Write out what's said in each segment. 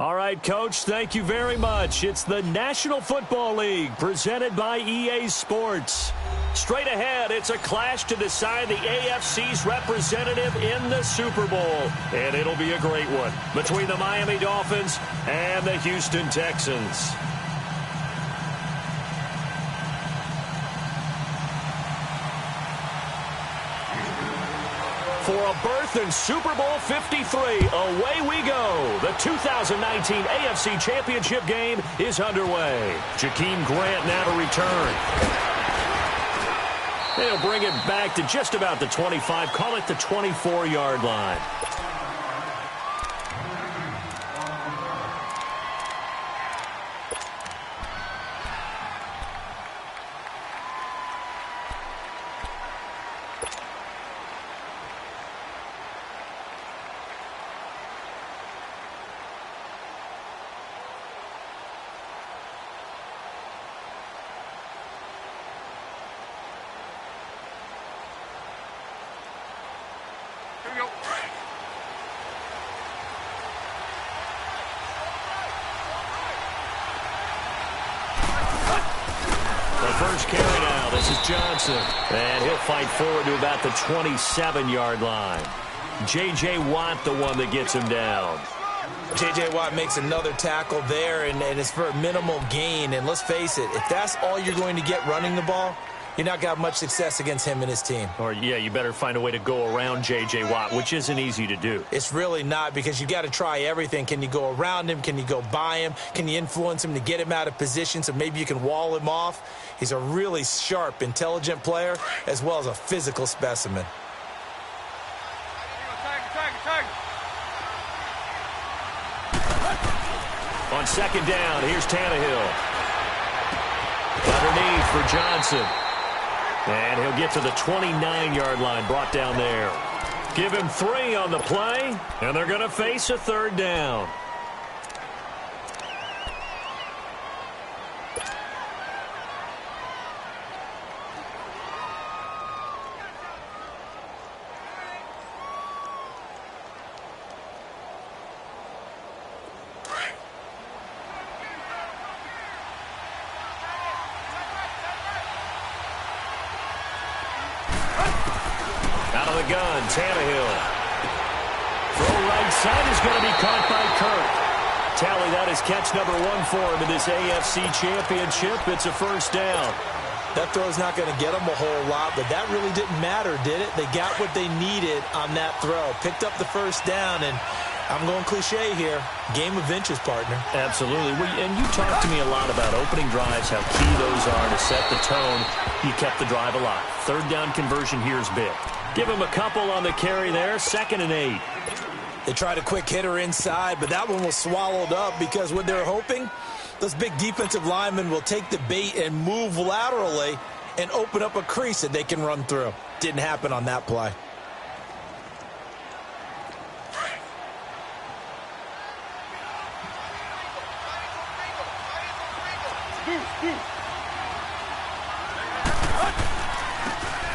All right, Coach, thank you very much. It's the National Football League presented by EA Sports. Straight ahead, it's a clash to decide the AFC's representative in the Super Bowl. And it'll be a great one between the Miami Dolphins and the Houston Texans. For a berth in Super Bowl 53, away we go. The 2019 AFC Championship game is underway. Jakeem Grant now to return. They'll bring it back to just about the 25, call it the 24-yard line. First carry now. This is Johnson. And he'll fight forward to about the 27-yard line. J.J. Watt, the one that gets him down. J.J. Watt makes another tackle there, and it's for a minimal gain. And let's face it, if that's all you're going to get running the ball, you're not going to have much success against him and his team. Or, yeah, you better find a way to go around J.J. Watt, which isn't easy to do. It's really not, because you got to try everything. Can you go around him? Can you go by him? Can you influence him to get him out of position so maybe you can wall him off? He's a really sharp, intelligent player, as well as a physical specimen. On second down, here's Tannehill. Underneath for Johnson. And he'll get to the 29-yard line, brought down there. Give him 3 on the play, and they're going to face a third down. Out of the gun, Tannehill. Throw right side is going to be caught by Kirk. Tally, that is catch number 1 for him in this AFC Championship. It's a first down. That throw's not going to get them a whole lot, but that really didn't matter, did it? They got what they needed on that throw. Picked up the first down, and I'm going cliche here. Game of inches, partner. Absolutely. And you talked to me a lot about opening drives, how key those are to set the tone. You kept the drive alive. Third down conversion here is big. Give him a couple on the carry there. 2nd and 8. They tried a quick hitter inside, but that one was swallowed up because what they're hoping, those big defensive linemen will take the bait and move laterally and open up a crease that they can run through. Didn't happen on that play.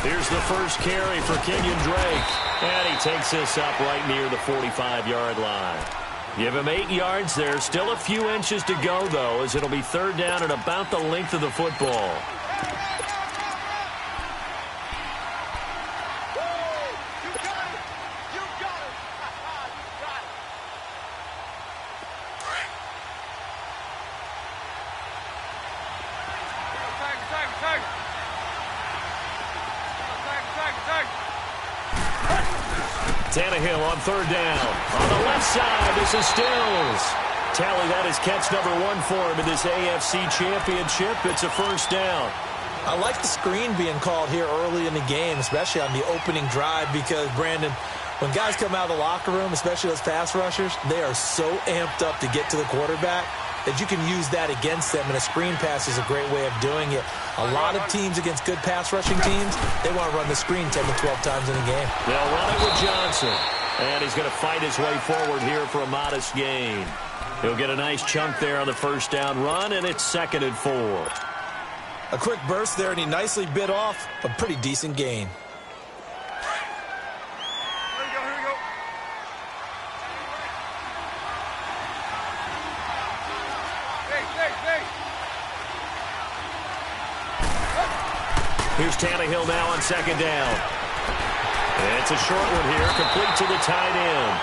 Here's the first carry for Kenyon Drake. And he takes this up right near the 45-yard line. Give him 8 yards there. Still a few inches to go, though, as it'll be third down at about the length of the football. Tannehill on third down. On the left side, this is Stills. Tally, that is catch number 1 for him in this AFC Championship. It's a first down. I like the screen being called here early in the game, especially on the opening drive, because, Brandon, when guys come out of the locker room, especially those pass rushers, they are so amped up to get to the quarterback that you can use that against them, and a screen pass is a great way of doing it. A lot of teams against good pass rushing teams, they want to run the screen 10 to 12 times in a game. They'll run it with Johnson, and he's going to fight his way forward here for a modest gain. He'll get a nice chunk there on the first down run, and it's 2nd and 4. A quick burst there, and he nicely bit off a pretty decent gain. Here's Tannehill now on second down. It's a short one here, complete to the tight end.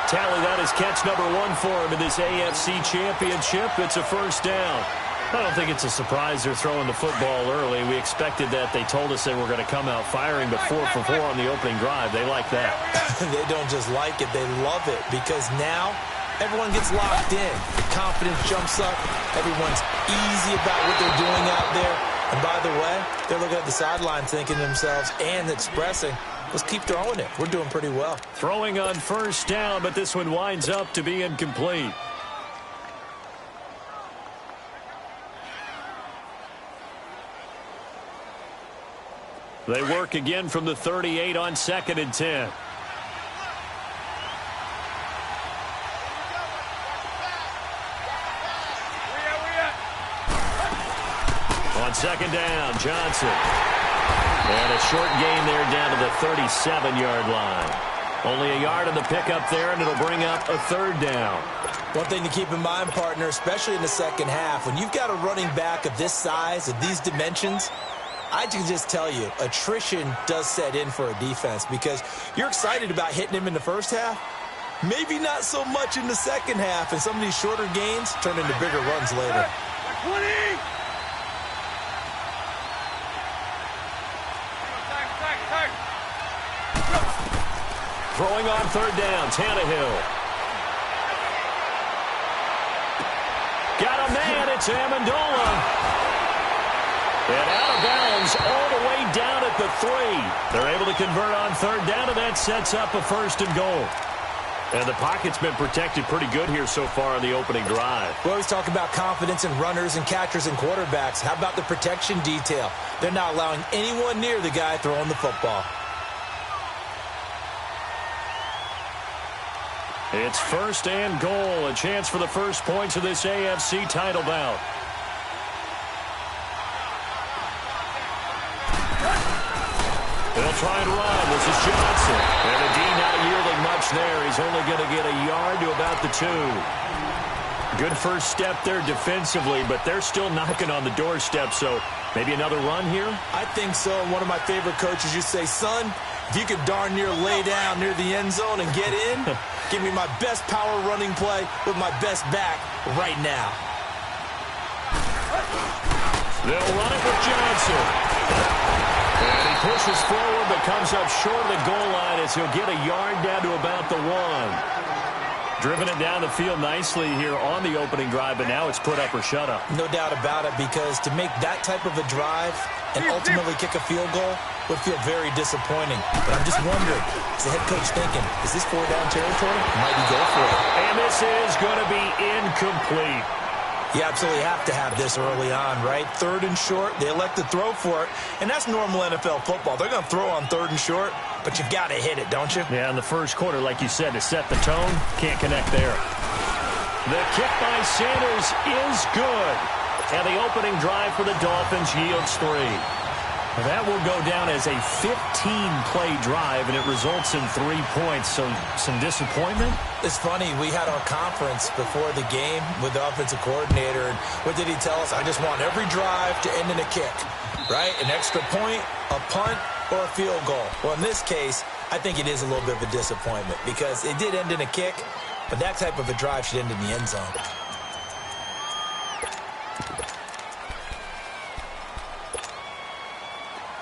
Tally that is catch number 1 for him in this AFC Championship. It's a first down. I don't think it's a surprise they're throwing the football early. We expected that. They told us they were going to come out firing, but 4 for 4 on the opening drive. They like that. They don't just like it, they love it, because now everyone gets locked in. The confidence jumps up. Everyone's easy about what they're doing out there. And by the way, they're looking at the sideline thinking to themselves and expressing, let's keep throwing it. We're doing pretty well. Throwing on first down, but this one winds up to be incomplete. They work again from the 38 on 2nd and 10. On second down, Johnson. And a short gain there down to the 37-yard line. Only a yard on the pickup there, and it'll bring up a 3rd down. One thing to keep in mind, partner, especially in the second half, when you've got a running back of this size, of these dimensions, I can just tell you, attrition does set in for a defense, because you're excited about hitting him in the first half. Maybe not so much in the second half, and some of these shorter gains turn into bigger runs later. 20! Throwing on 3rd down, Tannehill. Got a man, it's Amendola. And out of bounds all the way down at the 3. They're able to convert on 3rd down, and that sets up a 1st and goal. And the pocket's been protected pretty good here so far on the opening drive. We always talk about confidence in runners and catchers and quarterbacks. How about the protection detail? They're not allowing anyone near the guy throwing the football. It's 1st and goal, a chance for the first points of this AFC title bout. They'll try and run. This is Johnson. And the D not yielding much there. He's only going to get a yard to about the 2. Good first step there defensively, but they're still knocking on the doorstep, so maybe another run here? I think so. One of my favorite coaches used to say, son, if you could darn near lay down near the end zone and get in, give me my best power running play with my best back right now. They'll run it with Johnson. And he pushes forward but comes up short of the goal line as he'll get a yard down to about the 1. Driven it down the field nicely here on the opening drive, but now it's put up or shut up. No doubt about it, because to make that type of a drive and ultimately kick a field goal would feel very disappointing. But I'm just wondering, is the head coach thinking, is this 4-down territory? Might he go for it? And this is going to be incomplete. You absolutely have to have this early on, right? 3rd and short, they elect to throw for it, and that's normal NFL football. They're going to throw on 3rd and short, but you've got to hit it, don't you? Yeah, in the first quarter, like you said, to set the tone, can't connect there. The kick by Sanders is good, and the opening drive for the Dolphins yields 3. That will go down as a 15-play drive, and it results in 3 points. So some disappointment? It's funny. We had our conference before the game with the offensive coordinator, and what did he tell us? I just want every drive to end in a kick, right? An extra point, a punt, or a field goal. Well, in this case, I think it is a little bit of a disappointment because it did end in a kick, but that type of a drive should end in the end zone.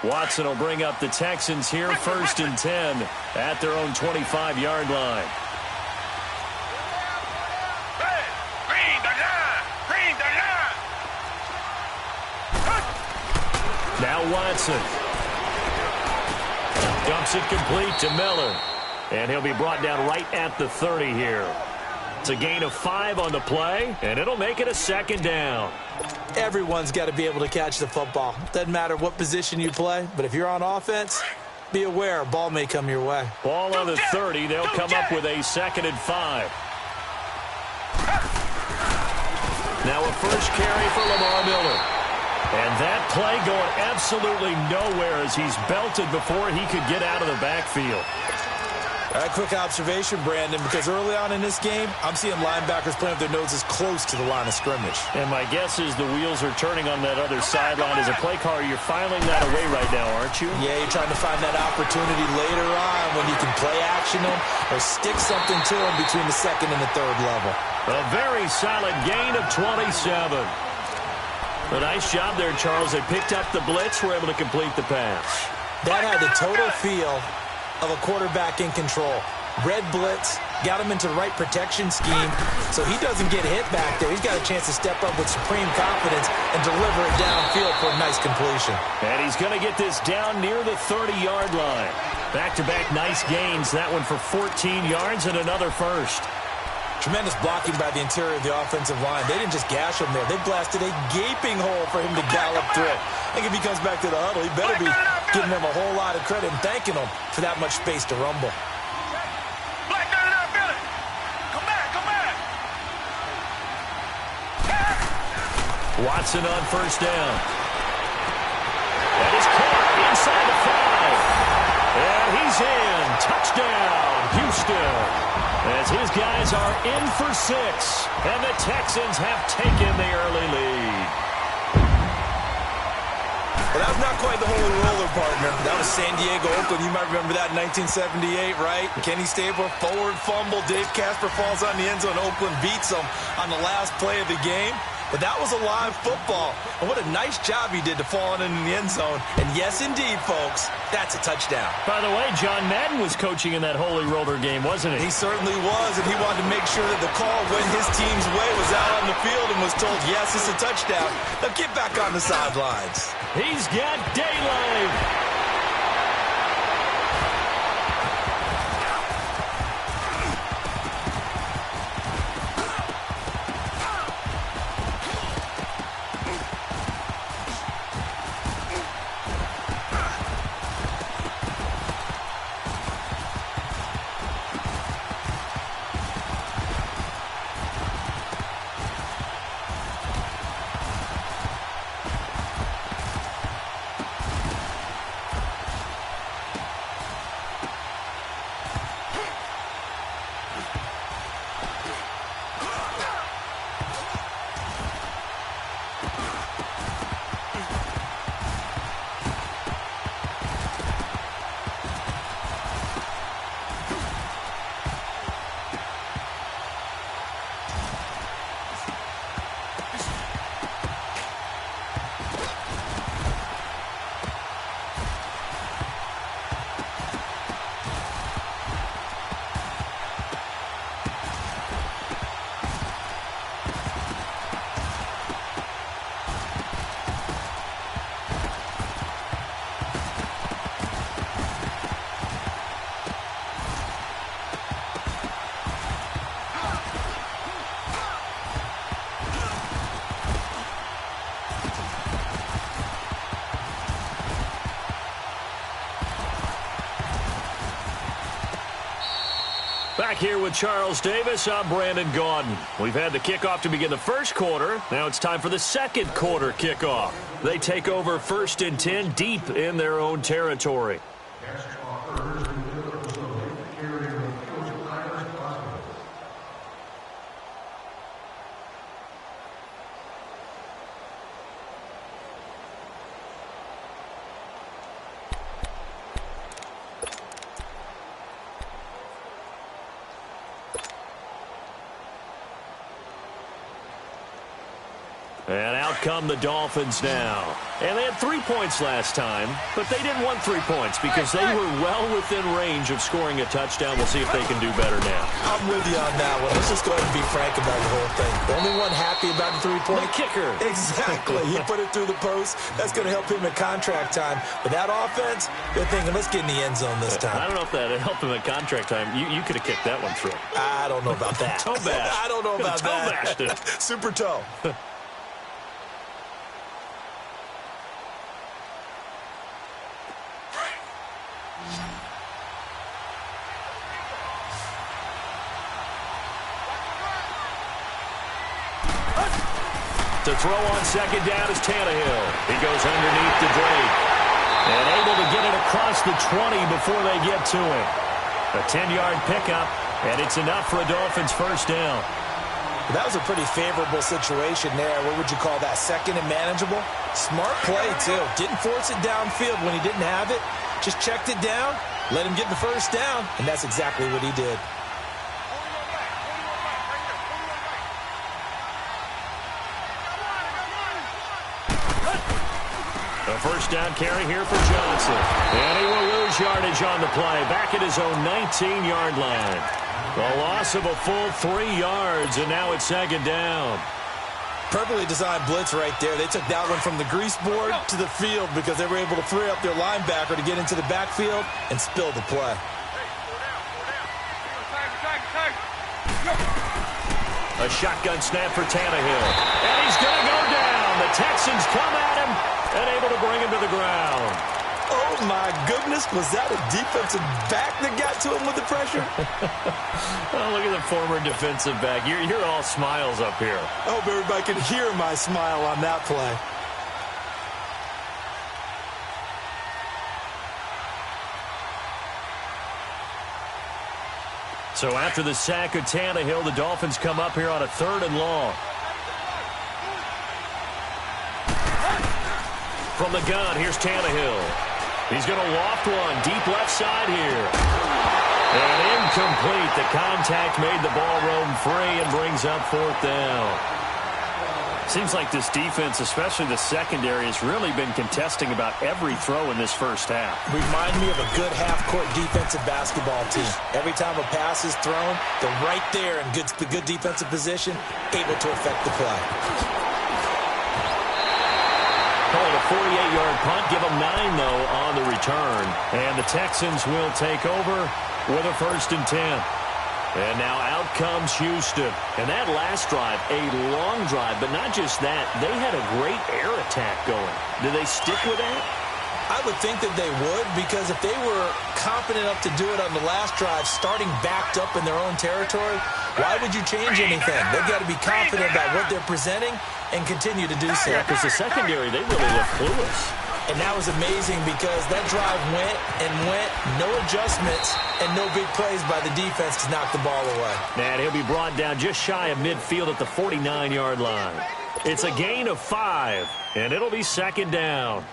Watson will bring up the Texans here, 1st and 10 at their own 25-yard line. Now Watson dumps it complete to Miller, and he'll be brought down right at the 30 here. It's a gain of 5 on the play, and it'll make it a 2nd down. Everyone's got to be able to catch the football. Doesn't matter what position you play, but if you're on offense, be aware a ball may come your way. Ball on the 30. They'll come up with a 2nd and 5. Now a first carry for Lamar Miller. And that play going absolutely nowhere as he's belted before he could get out of the backfield. All right, quick observation, Brandon, because early on in this game, I'm seeing linebackers playing with their noses close to the line of scrimmage. And my guess is the wheels are turning on that other sideline. As a play caller, you're filing that away right now, aren't you? Yeah, you're trying to find that opportunity later on when you can play action them or stick something to them between the second and the third level. A very solid gain of 27. A nice job there, Charles. They picked up the blitz, were able to complete the pass. That had the total feel of a quarterback in control. Red blitz, got him into the right protection scheme, so he doesn't get hit back there. He's got a chance to step up with supreme confidence and deliver it downfield for a nice completion. And he's going to get this down near the 30-yard line. Back-to-back nice gains. That one for 14 yards and another first. Tremendous blocking by the interior of the offensive line. They didn't just gash him there. They blasted a gaping hole for him to gallop through. I think if he comes back to the huddle, he better be giving them a whole lot of credit and thanking them for that much space to rumble. Watson on first down. That is caught inside the 5. And he's in. Touchdown, Houston. As his guys are in for 6. And the Texans have taken the early lead. Well, that was not quite the holy roller, partner. That was San Diego, Oakland. You might remember that in 1978, right? Kenny Stabler, forward fumble. Dave Casper falls on the end zone. Oakland beats them on the last play of the game. But that was a live football. And what a nice job he did to fall in the end zone. And yes, indeed, folks, that's a touchdown. By the way, John Madden was coaching in that holy roller game, wasn't he? He certainly was, and he wanted to make sure that the call went his team's way, was out on the field and was told, yes, it's a touchdown. Now get back on the sidelines. He's got daylight. Back here with Charles Davis, I'm Brandon Gaudin. We've had the kickoff to begin the first quarter. Now it's time for the second quarter kickoff. They take over 1st and 10 deep in their own territory. And out come the Dolphins now. And they had 3 points last time, but they didn't want 3 points because they were well within range of scoring a touchdown. We'll see if they can do better now. I'm with you on that one. Let's just go ahead and be frank about the whole thing. The only one happy about the 3-point. The kicker. Exactly. He put it through the post. That's going to help him at contract time. But that offense, they're thinking, let's get in the end zone this time. I don't know if that helped him at contract time. You could have kicked that one through. I don't know about that. Toe bash. I don't know about that. Toe bashed it. Super toe. To throw on second down is Tannehill. He goes underneath to Drake. And able to get it across the 20 before they get to him. A 10-yard pickup, and it's enough for a Dolphins first down. That was a pretty favorable situation there. What would you call that? Second and manageable? Smart play, too. Didn't force it downfield when he didn't have it. Just checked it down, let him get the first down, and that's exactly what he did. A first down carry here for Johnson. And he will lose yardage on the play. Back at his own 19-yard line. A loss of a full 3 yards, and now it's second down. Perfectly designed blitz right there. They took that one from the grease board to the field because they were able to free up their linebacker to get into the backfield and spill the play. A shotgun snap for Tannehill. And he's going to go down. The Texans come at him and able to bring him to the ground. Oh, my goodness. Was that a defensive back that got to him with the pressure? Oh, look at the former defensive back. You're all smiles up here. I hope everybody can hear my smile on that play. So after the sack of Tannehill, the Dolphins come up here on a 3rd and long. From the gun, here's Tannehill. He's going to loft one deep left side here. And incomplete. The contact made the ball roam free and brings up 4th down. Seems like this defense, especially the secondary, has really been contesting about every throw in this first half. Remind me of a good half-court defensive basketball team. Every time a pass is thrown, they're right there in the good defensive position, able to affect the play. Call it a 48-yard punt. Give them 9, though, on the return. And the Texans will take over with a 1st and 10. And now out comes Houston. And that last drive, a long drive, but not just that. They had a great air attack going. Do they stick with that? I would think that they would, because if they were confident enough to do it on the last drive, starting backed up in their own territory, why would you change anything? They've got to be confident about what they're presenting and continue to do so. Yeah, because the secondary, they really look clueless. And that was amazing because that drive went and went, no adjustments, and no big plays by the defense to knock the ball away. And he'll be brought down just shy of midfield at the 49-yard line. It's a gain of 5, and it'll be second down.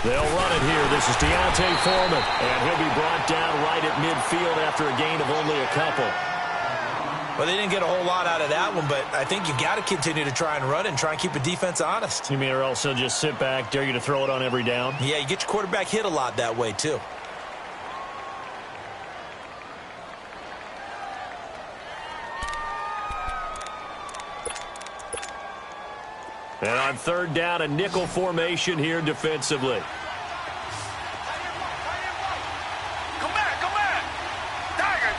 They'll run it here. This is Deontay Foreman, and he'll be brought down right at midfield after a gain of only a couple. Well, they didn't get a whole lot out of that one, but I think you got to continue to try and run and try and keep the defense honest. You mean or else they'll just sit back, dare you to throw it on every down? Yeah, you get your quarterback hit a lot that way, too. And on 3rd down, a nickel formation here defensively. Come back. Tiger.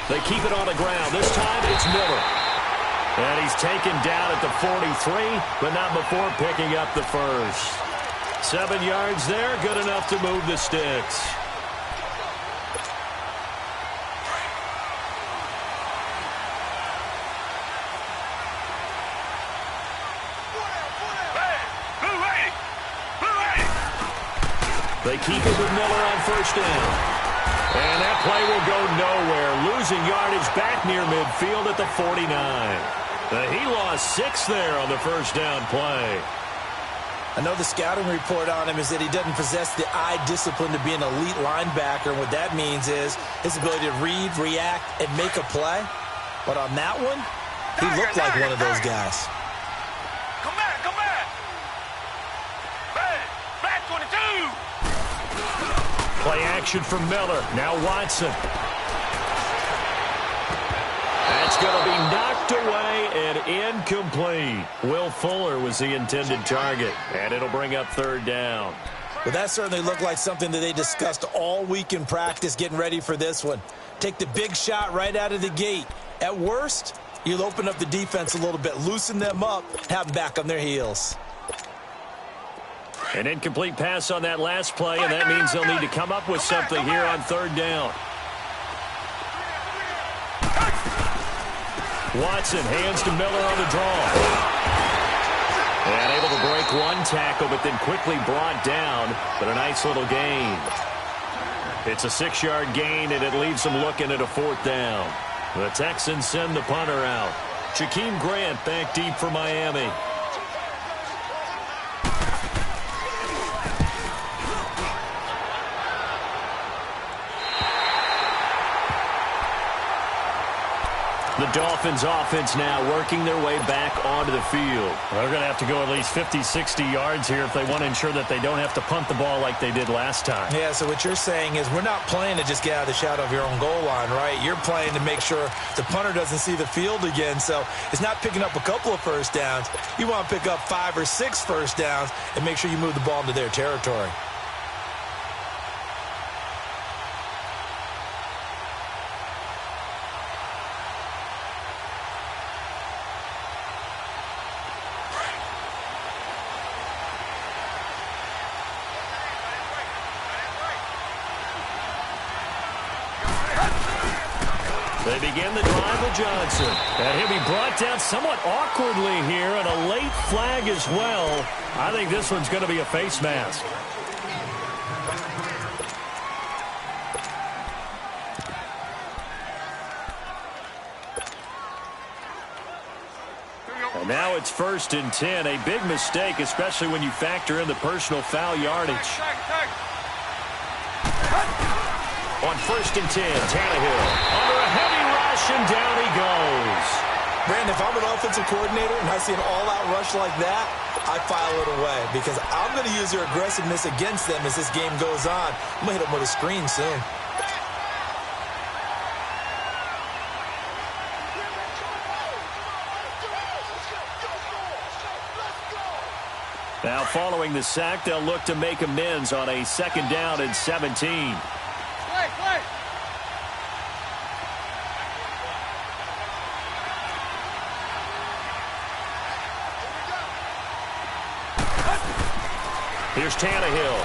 They keep it on the ground. This time it's Miller. And he's taken down at the 43, but not before picking up the first. 7 yards there, good enough to move the sticks. They keep it with Miller on 1st down. And that play will go nowhere. Losing yardage back near midfield at the 49. He lost 6 there on the 1st down play. I know the scouting report on him is that he doesn't possess the eye discipline to be an elite linebacker. And what that means is his ability to read, react, and make a play. But on that one, he looked like one of those guys. Come back. Flat 22. Play action from Miller. Now Watson. That's going to be knocked away and incomplete. Will Fuller was the intended target, and it'll bring up 3rd down. Well, that certainly looked like something that they discussed all week in practice getting ready for this one. Take the big shot right out of the gate. At worst, you'll open up the defense a little bit, loosen them up, have them back on their heels. An incomplete pass on that last play, and that means they'll need to come up with something here on third down. Watson hands to Miller on the draw. And able to break one tackle, but then quickly brought down. But a nice little gain. It's a 6-yard gain, and it leaves them looking at a fourth down. The Texans send the punter out. Jakeem Grant back deep for Miami. The Dolphins offense now working their way back onto the field. They're going to have to go at least 50, 60 yards here if they want to ensure that they don't have to punt the ball like they did last time. Yeah, so what you're saying is we're not playing to just get out of the shadow of your own goal line, right? You're playing to make sure the punter doesn't see the field again. So it's not picking up a couple of first downs. You want to pick up 5 or 6 first downs and make sure you move the ball into their territory. They begin the drive with Johnson. And he'll be brought down somewhat awkwardly here, and a late flag as well. I think this one's going to be a face mask. And now it's 1st and 10. A big mistake, especially when you factor in the personal foul yardage. On 1st and 10, Tannehill under a heavy rush, and down he goes. Brandon, if I'm an offensive coordinator and I see an all-out rush like that, I file it away because I'm going to use their aggressiveness against them as this game goes on. I'm going to hit them with a screen soon. Now following the sack, they'll look to make amends on a 2nd down and 17. Here's Tannehill.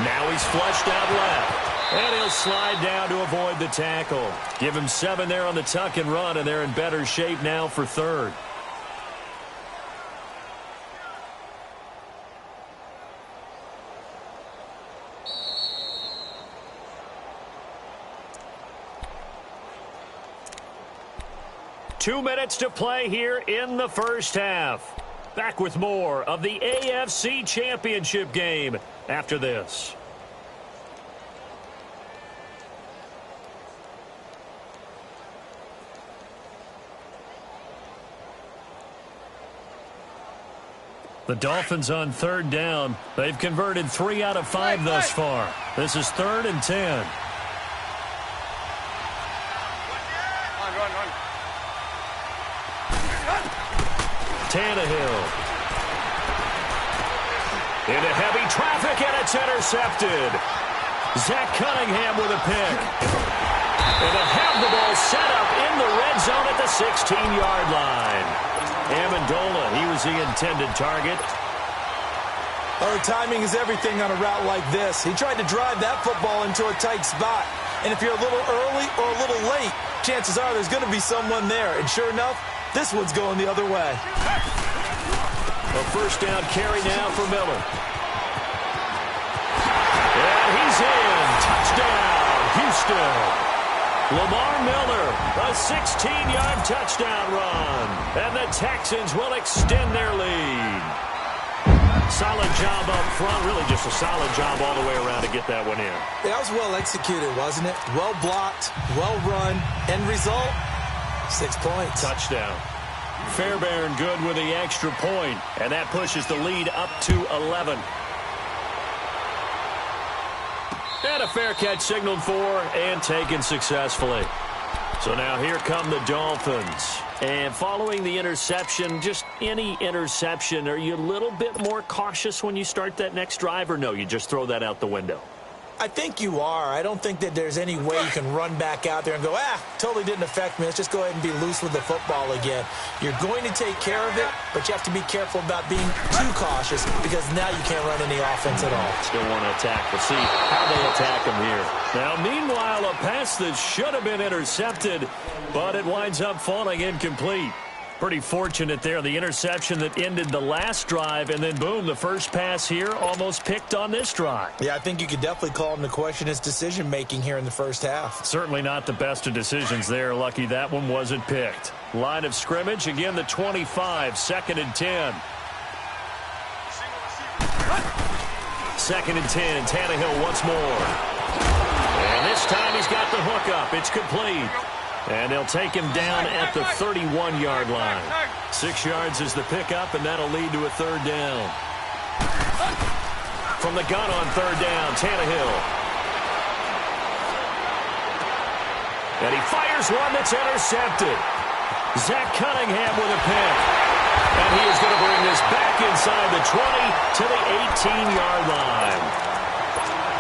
Now he's flushed out left. And he'll slide down to avoid the tackle. Give him 7 there on the tuck and run, and they're in better shape now for 3rd. Two minutes to play here in the first half. Back with more of the AFC Championship game after this. The Dolphins on 3rd down. They've converted 3 out of 5 thus far. This is 3rd and 10. Tannehill. Into heavy traffic, and it's intercepted. Zach Cunningham with a pick. And they'll have the ball set up in the red zone at the 16-yard line. Amendola, he was the intended target. Oh, timing is everything on a route like this. He tried to drive that football into a tight spot. And if you're a little early or a little late, chances are there's going to be someone there. And sure enough, this one's going the other way. A 1st down carry now for Miller. And he's in. Touchdown, Houston. Lamar Miller, a 16-yard touchdown run. And the Texans will extend their lead. Solid job up front. Really just a solid job all the way around to get that one in. That was well executed, wasn't it? Well blocked, well run. End result, 6 points. Touchdown. Fairbairn good with the extra point, and that pushes the lead up to 11. And a fair catch signaled for and taken successfully. So now here come the Dolphins. And following the interception, just any interception, are you a little bit more cautious when you start that next drive, or no, you just throw that out the window? I think you are. I don't think that there's any way you can run back out there and go, totally didn't affect me. Let's just go ahead and be loose with the football again. You're going to take care of it, but you have to be careful about being too cautious because now you can't run any offense at all. Still want to attack. We'll see how they attack him here. Now, meanwhile, a pass that should have been intercepted, but it winds up falling incomplete. Pretty fortunate there, the interception that ended the last drive, and then, boom, the first pass here almost picked on this drive. Yeah, I think you could definitely call him to question his decision-making here in the first half. Certainly not the best of decisions there. Lucky that one wasn't picked. Line of scrimmage, again, the 25, 2nd and 10. 2nd and 10, Tannehill once more. And this time he's got the hook up. It's complete. And they'll take him down at the 31-yard line. 6 yards is the pickup, and that'll lead to a 3rd down. From the gun on 3rd down, Tannehill. And he fires one that's intercepted. Zach Cunningham with a pick. And he is going to bring this back inside the 20 to the 18-yard line.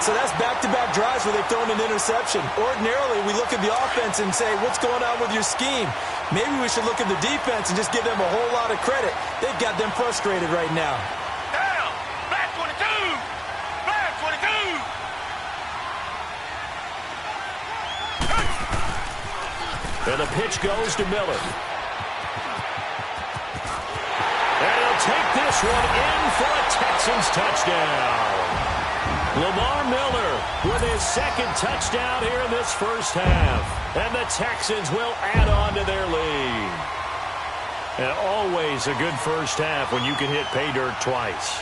So that's back-to-back drives where they've thrown an interception. Ordinarily, we look at the offense and say, what's going on with your scheme? Maybe we should look at the defense and just give them a whole lot of credit. They've got them frustrated right now. Down! Black 22! Black 22! And the pitch goes to Miller. And he'll take this one in for a Texans touchdown. Lamar Miller with his 2nd touchdown here in this first half. And the Texans will add on to their lead. And always a good first half when you can hit pay dirt twice.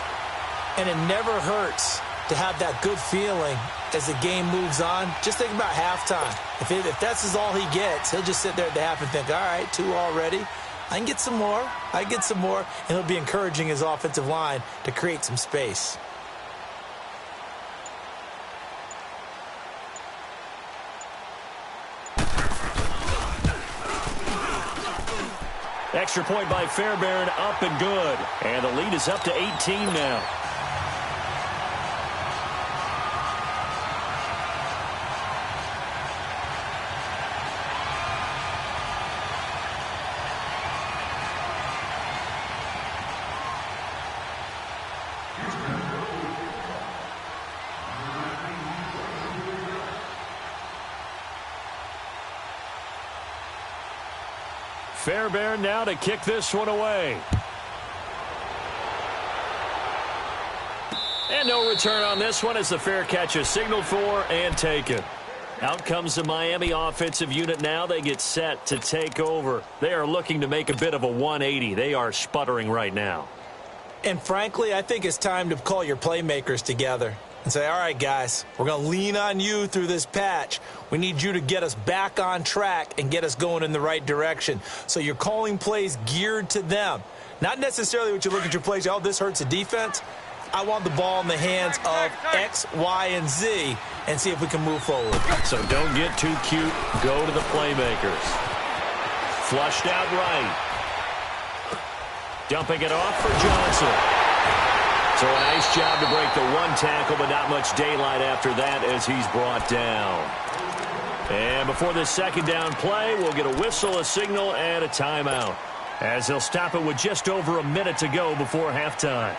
And it never hurts to have that good feeling as the game moves on. Just think about halftime. If that's all he gets, he'll just sit there at the half and think, all right, 2 already. I can get some more. I can get some more. And he'll be encouraging his offensive line to create some space. Extra point by Fairbairn, up and good. And the lead is up to 18 now. Fairbairn now to kick this one away. And no return on this one as the fair catch is signaled for and taken. Out comes the Miami offensive unit now. They get set to take over. They are looking to make a bit of a 180. They are sputtering right now. And frankly, I think it's time to call your playmakers together and say, all right, guys, we're going to lean on you through this patch. We need you to get us back on track and get us going in the right direction. So you're calling plays geared to them. Not necessarily what you look at your plays, oh, this hurts the defense. I want the ball in the hands of X, Y, and Z and see if we can move forward. So don't get too cute. Go to the playmakers. Flushed out right. Dumping it off for Johnson. So a nice job to break the 1 tackle, but not much daylight after that as he's brought down. And before this 2nd down play, we'll get a whistle, a signal, and a timeout, as they'll stop it with just over a minute to go before halftime.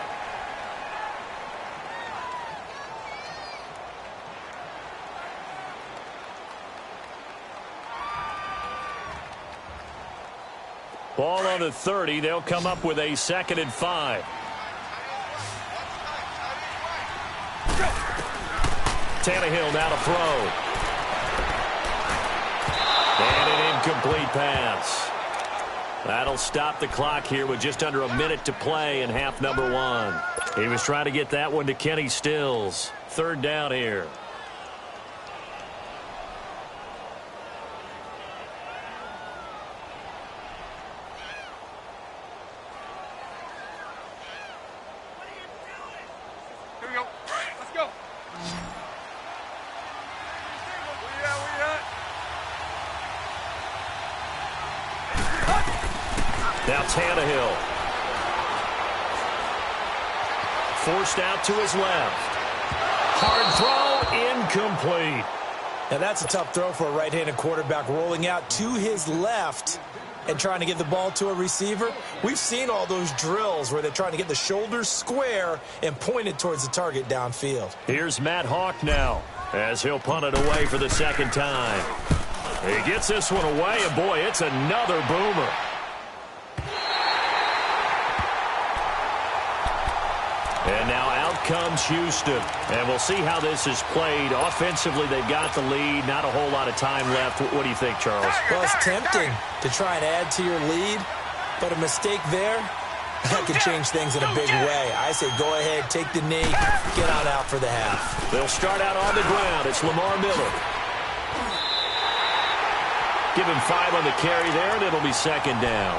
Ball on the 30. They'll come up with a 2nd and 5. Tannehill now to throw. And an incomplete pass. That'll stop the clock here with just under a minute to play in half number 1. He was trying to get that one to Kenny Stills. 3rd down here. Here we go. Let's go. Now Tannehill. Forced out to his left. Hard throw, incomplete. Now that's a tough throw for a right-handed quarterback, rolling out to his left and trying to get the ball to a receiver. We've seen all those drills where they're trying to get the shoulders square and point it towards the target downfield. Here's Matt Hawk now as he'll punt it away for the second time. He gets this one away, and boy, it's another boomer. And now out comes Houston. And we'll see how this is played. Offensively, they've got the lead. Not a whole lot of time left. What do you think, Charles? Well, it's tempting to try and add to your lead, but a mistake there, that could change things in a big way. I say go ahead, take the knee, get on out for the half. They'll start out on the ground. It's Lamar Miller. Give him 5 on the carry there, and it'll be second down.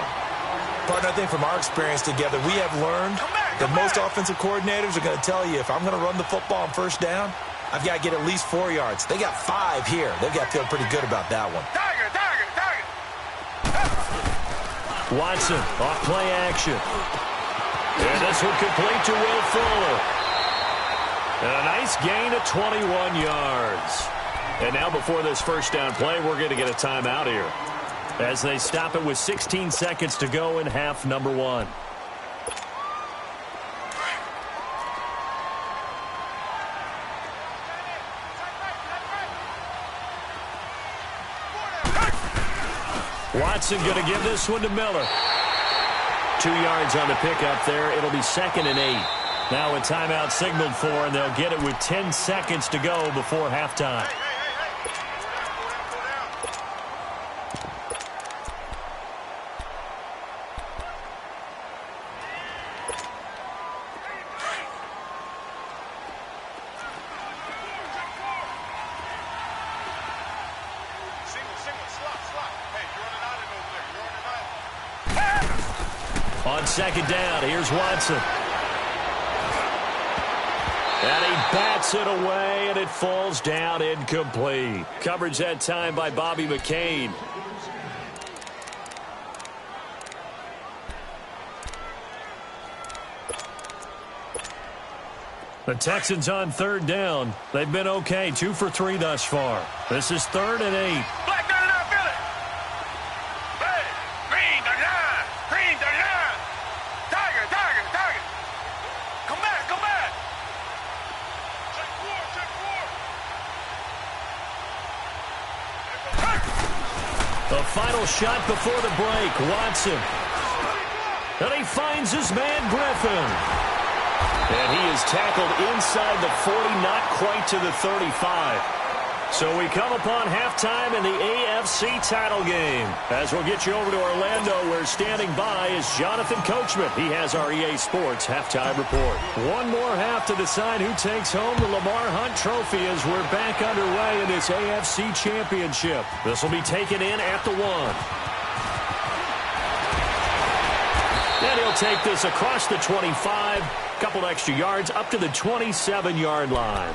Partner, I think from our experience together, we have learned that most offensive coordinators are going to tell you, if I'm going to run the football on first down, I've got to get at least 4 yards. They got 5 here. They've got to feel pretty good about that one. Watson, off play action. And this one complete to Will Fuller. And a nice gain of 21 yards. And now before this first down play, we're going to get a timeout here, as they stop it with 16 seconds to go in half number 1. Watson going to give this one to Miller. 2 yards on the pickup there. It'll be 2nd and 8. Now a timeout signaled for, and they'll get it with 10 seconds to go before halftime. On second down, here's Watson. And he bats it away, and it falls down incomplete. Coverage that time by Bobby McCain. The Texans on third down. They've been okay, 2 for 3 thus far. This is 3rd and 8. The final shot before the break, Watson. And he finds his man, Griffin. And he is tackled inside the 40, not quite to the 35. So we come upon halftime in the AFC title game. As we'll get you over to Orlando, where standing by is Jonathan Coachman. He has our EA Sports halftime report. One more half to decide who takes home the Lamar Hunt Trophy as we're back underway in this AFC Championship. This will be taken in at the 1. And he'll take this across the 25, couple extra yards up to the 27-yard line.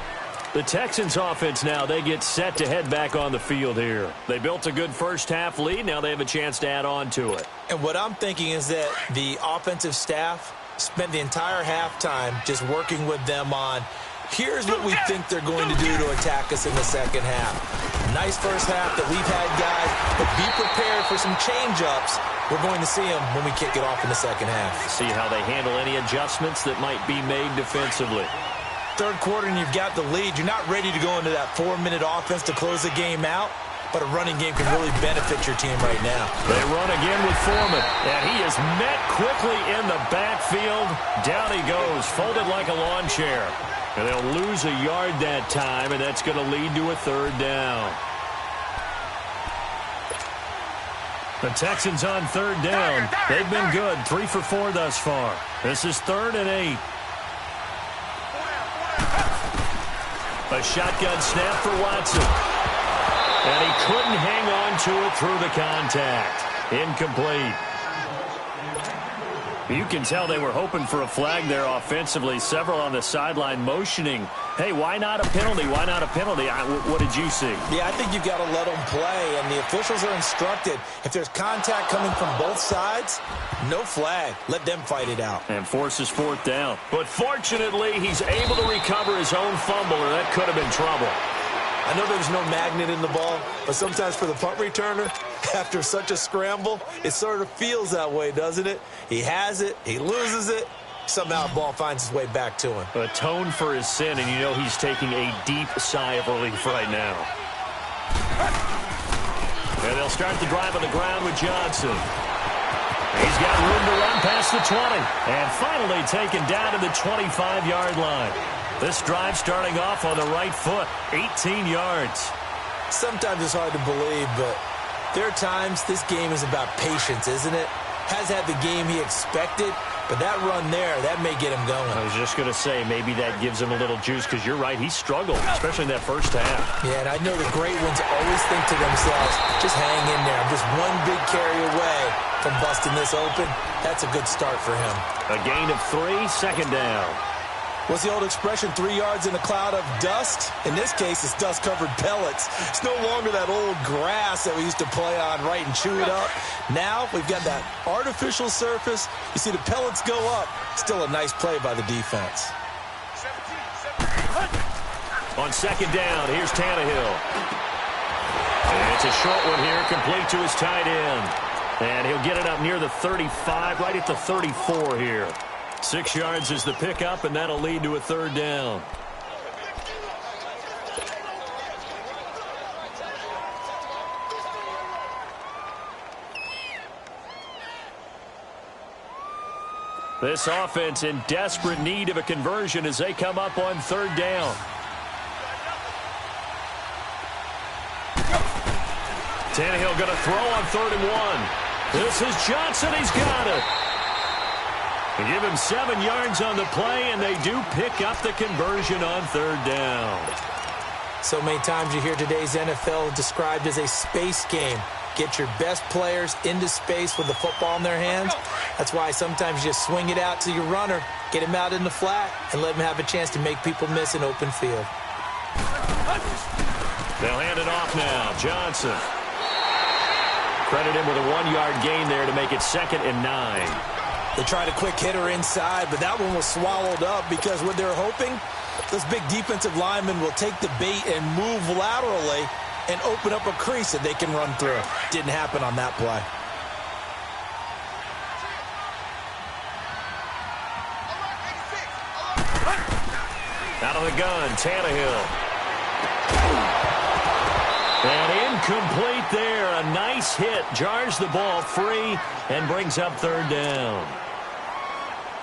The Texans offense now, they get set to head back on the field here. They built a good first half lead. Now they have a chance to add on to it. And what I'm thinking is that the offensive staff spent the entire halftime just working with them on, here's what we think they're going to do to attack us in the second half. Nice first half that we've had, guys, but be prepared for some change-ups. We're going to see them when we kick it off in the second half. See how they handle any adjustments that might be made defensively. Third quarter and you've got the lead. You're not ready to go into that 4-minute offense to close the game out, but a running game can really benefit your team right now. They run again with Foreman, and he is met quickly in the backfield. Down he goes, folded like a lawn chair. And they'll lose a yard that time, and that's going to lead to a 3rd down. The Texans on 3rd down. They've been good, 3 for 4 thus far. This is 3rd and 8. A shotgun snap for Watson. And he couldn't hang on to it through the contact. Incomplete. You can tell they were hoping for a flag there offensively. Several on the sideline motioning, hey, why not a penalty? Why not a penalty? What did you see? Yeah, I think you've got to let them play, and the officials are instructed. If there's contact coming from both sides, no flag. Let them fight it out. And forces fourth down. But fortunately, he's able to recover his own fumble, or that could have been trouble. I know there's no magnet in the ball, but sometimes for the punt returner, after such a scramble, it sort of feels that way, doesn't it? He has it, he loses it, somehow the ball finds its way back to him. Atone for his sin, and you know he's taking a deep sigh of relief right now. And they'll start the drive on the ground with Johnson. He's got room to run past the 20, and finally taken down to the 25-yard line. This drive starting off on the right foot, 18 yards. Sometimes it's hard to believe, but there are times this game is about patience, isn't it? Has had the game he expected, but that run there, that may get him going. I was just going to say, maybe that gives him a little juice, because you're right, he struggled, especially in that first half. Yeah, and I know the great ones always think to themselves, just hang in there. I'm just one big carry away from busting this open. That's a good start for him. A gain of 3, second down. What's the old expression, 3 yards in a cloud of dust? In this case, it's dust-covered pellets. It's no longer that old grass that we used to play on, right, and chew it up. Now we've got that artificial surface. You see the pellets go up. Still a nice play by the defense. On second down, here's Tannehill. And it's a short one here, complete to his tight end. And he'll get it up near the 35, right at the 34 here. 6 yards is the pickup, and that'll lead to a third down. This offense in desperate need of a conversion as they come up on third down. Tannehill going to throw on 3rd and 1. This is Johnson. He's got it. They give him 7 yards on the play, and they do pick up the conversion on third down. So many times you hear today's NFL described as a space game. Get your best players into space with the football in their hands. That's why sometimes you just swing it out to your runner, get him out in the flat, and let him have a chance to make people miss an open field. They'll hand it off now. Johnson. Credit him with a 1-yard gain there to make it 2nd and 9. They tried a quick hitter inside, but that one was swallowed up because what they're hoping, those big defensive linemen will take the bait and move laterally and open up a crease that they can run through. Didn't happen on that play. Out of the gun, Tannehill. And incomplete there. A nice hit. Jars the ball free and brings up third down.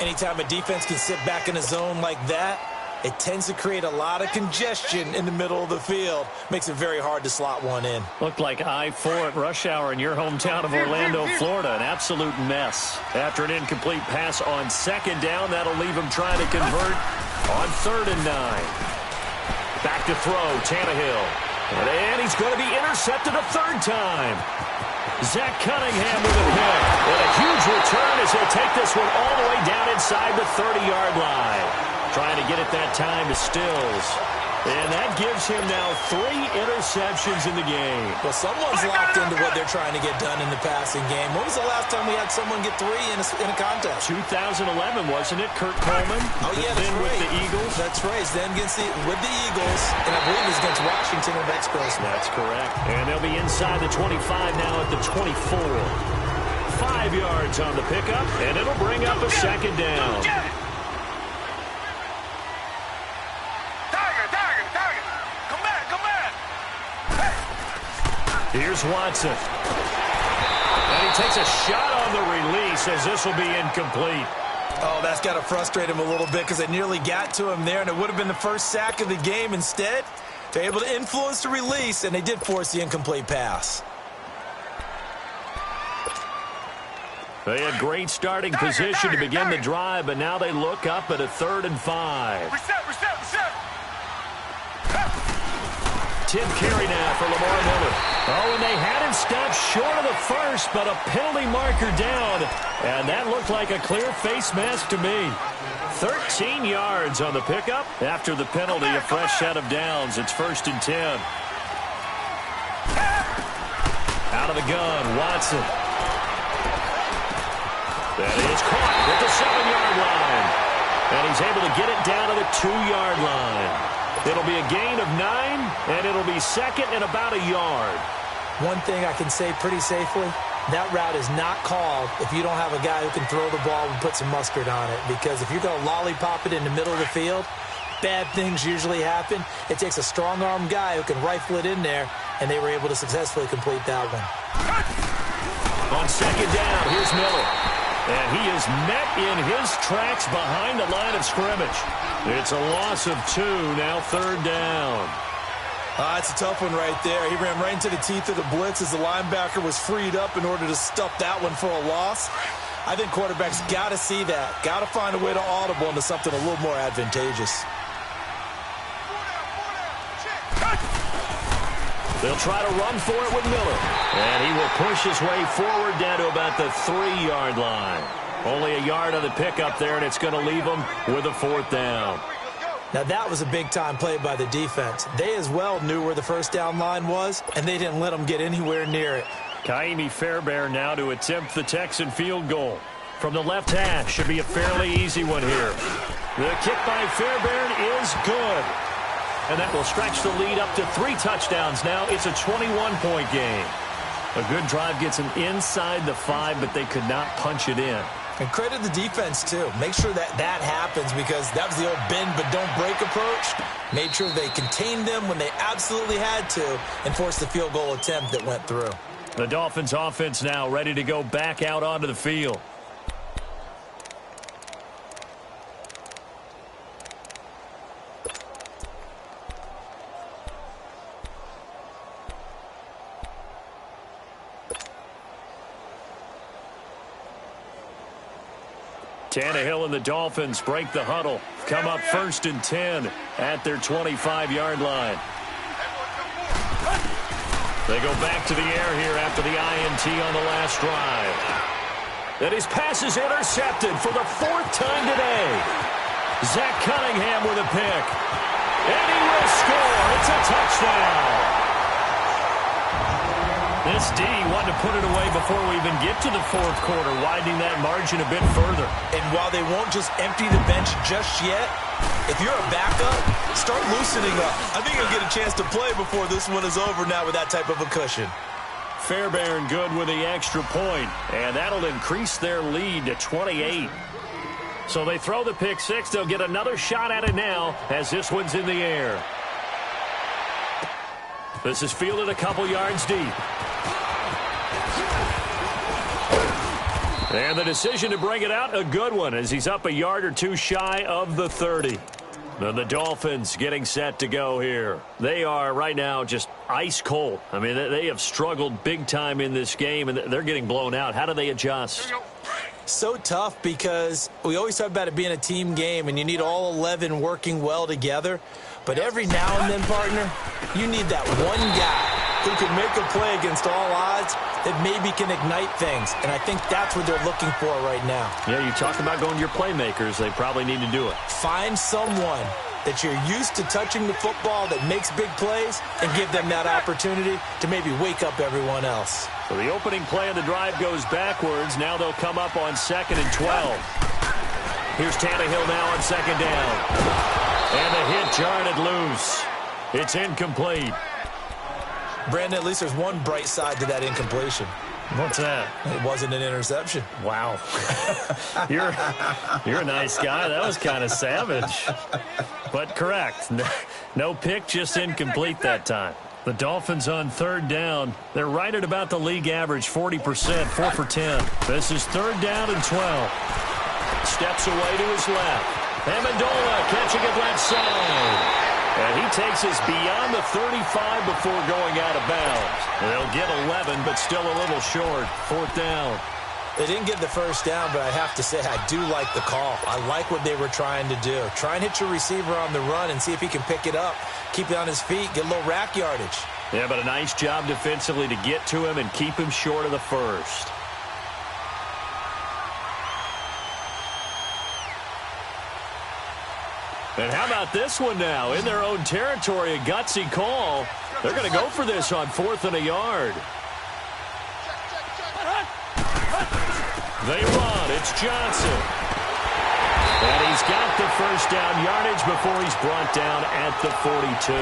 Anytime a defense can sit back in a zone like that, it tends to create a lot of congestion in the middle of the field. Makes it very hard to slot one in. Looked like I-4 at rush hour in your hometown of Orlando, Florida. An absolute mess. After an incomplete pass on second down, that'll leave him trying to convert on 3rd and 9. Back to throw, Tannehill. And he's going to be intercepted a 3rd time. Zach Cunningham with a pick. And a huge return as he'll take this one all the way down inside the 30-yard line. Trying to get it that time to Stills. And that gives him now 3 interceptions in the game. Well, someone's locked into what they're trying to get done in the passing game. When was the last time we had someone get 3 in a contest? 2011, wasn't it? Kurt Coleman. Oh, yeah, that's right. With the Eagles. That's right. Then with the Eagles, and I believe it's against Washington or Rex Grossman. That's correct. And they'll be inside the 25 now at the 24. 5 yards on the pickup, and it'll bring up a 2nd down. Here's Watson. And he takes a shot on the release as this will be incomplete. Oh, that's got to frustrate him a little bit because they nearly got to him there, and it would have been the first sack of the game. Instead, they're able to influence the release, and they did force the incomplete pass. They had great starting position to begin the drive, but now they look up at a 3rd and 5. Reset. 10th carry now for Lamar Miller. Oh, and they had him stopped short of the first, but a penalty marker down. And that looked like a clear face mask to me. 13 yards on the pickup. After the penalty, a fresh set of downs. It's 1st and 10. Out of the gun, Watson. That is caught at the 7-yard line. And he's able to get it down to the 2-yard line. It'll be a gain of 9, and it'll be second and about a yard. One thing I can say pretty safely, that route is not called if you don't have a guy who can throw the ball and put some mustard on it. Because if you're going to lollipop it in the middle of the field, bad things usually happen. It takes a strong-arm guy who can rifle it in there, and they were able to successfully complete that one. On second down, here's Miller. And he is met in his tracks behind the line of scrimmage. It's a loss of 2, now 3rd down. That's a tough one right there. He ran right into the teeth of the blitz as the linebacker was freed up in order to stuff that one for a loss. I think quarterbacks got to see that. Got to find a way to audible into something a little more advantageous. They'll try to run for it with Miller. And he will push his way forward down to about the 3-yard line. Only a yard on the pickup there, and it's going to leave them with a 4th down. Now, that was a big-time play by the defense. They as well knew where the first down line was, and they didn't let them get anywhere near it. Kaimi Fairbairn now to attempt the Texan field goal. From the left hash, should be a fairly easy one here. The kick by Fairbairn is good. And that will stretch the lead up to 3 touchdowns now. It's a 21-point game. A good drive gets them inside the 5, but they could not punch it in. And credit the defense, too. Make sure that happens because that was the old bend but don't break approach. Made sure they contained them when they absolutely had to and forced the field goal attempt that went through. The Dolphins offense now ready to go back out onto the field. Tannehill and the Dolphins break the huddle. Come up 1st and 10 at their 25-yard line. They go back to the air here after the INT on the last drive. And his pass is intercepted for the 4th time today. Zach Cunningham with a pick. And he will score. It's a touchdown. This D wanted to put it away before we even get to the 4th quarter, widening that margin a bit further. And while they won't just empty the bench just yet, if you're a backup, start loosening up. I think you'll get a chance to play before this one is over now with that type of a cushion. Fairbairn good with the extra point, and that'll increase their lead to 28. So they throw the pick 6. They'll get another shot at it now as this one's in the air. This is fielded a couple yards deep. And the decision to bring it out, a good one, as he's up a yard or 2 shy of the 30. And the Dolphins getting set to go here. They are right now just ice cold. I mean, they have struggled big time in this game, and they're getting blown out. How do they adjust? So tough because we always talk about it being a team game, and you need all 11 working well together. But every now and then, partner, you need that one guy who can make a play against all odds that maybe can ignite things. And I think that's what they're looking for right now. Yeah, you talk about going to your playmakers. They probably need to do it. Find someone that you're used to touching the football that makes big plays and give them that opportunity to maybe wake up everyone else. So the opening play of the drive goes backwards. Now they'll come up on 2nd and 12. Here's Tannehill now on 2nd down. And the hit jarred loose. It's incomplete. Brandon, at least there's one bright side to that incompletion. What's that? It wasn't an interception. Wow. You're a nice guy. That was kind of savage. But correct. No pick, just incomplete that time. The Dolphins on 3rd down. They're right at about the league average, 40%, 4 for 10. This is 3rd down and 12. Steps away to his left. Amendola catching it left side. And he takes us beyond the 35 before going out of bounds. They'll get 11, but still a little short. 4th down. They didn't get the first down, but I have to say I do like the call. I like what they were trying to do. Try and hit your receiver on the run and see if he can pick it up, keep it on his feet, get a little rack yardage. Yeah, but a nice job defensively to get to him and keep him short of the first. And how about this one now? In their own territory, a gutsy call. They're going to go for this on 4th and a yard. They run. It's Johnson. And he's got the first down yardage before he's brought down at the 42.